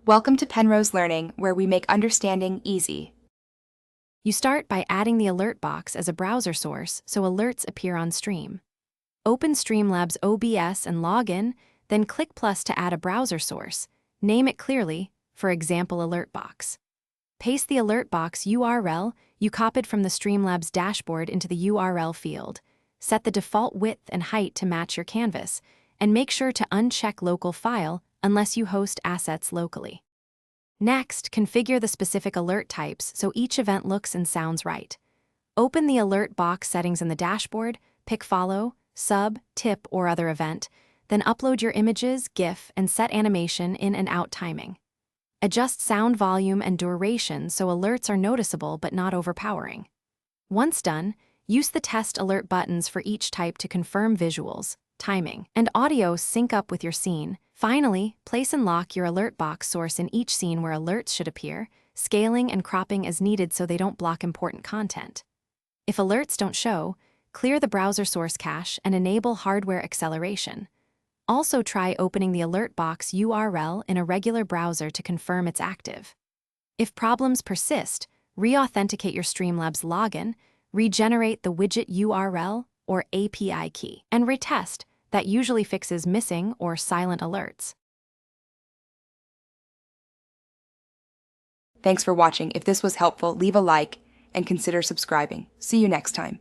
Welcome to Penrose Learning, where we make understanding easy. You start by adding the alert box as a browser source so alerts appear on Stream. Open Streamlabs OBS and log in, then click plus to add a browser source. Name it clearly, for example, alert box. Paste the alert box URL you copied from the Streamlabs dashboard into the URL field. Set the default width and height to match your canvas, and make sure to uncheck local file unless you host assets locally. Next, configure the specific alert types so each event looks and sounds right. Open the alert box settings in the dashboard, pick follow, sub, tip, or other event, then upload your images, GIF, and set animation in and out timing. Adjust sound volume and duration so alerts are noticeable but not overpowering. Once done, use the test alert buttons for each type to confirm visuals, timing, and audio sync up with your scene. Finally, place and lock your alert box source in each scene where alerts should appear, scaling and cropping as needed so they don't block important content. If alerts don't show, clear the browser source cache and enable hardware acceleration. Also try opening the alert box URL in a regular browser to confirm it's active. If problems persist, re-authenticate your Streamlabs login, regenerate the widget URL or API key, and retest. That usually fixes missing or silent alerts. Thanks for watching. If this was helpful, leave a like and consider subscribing. See you next time.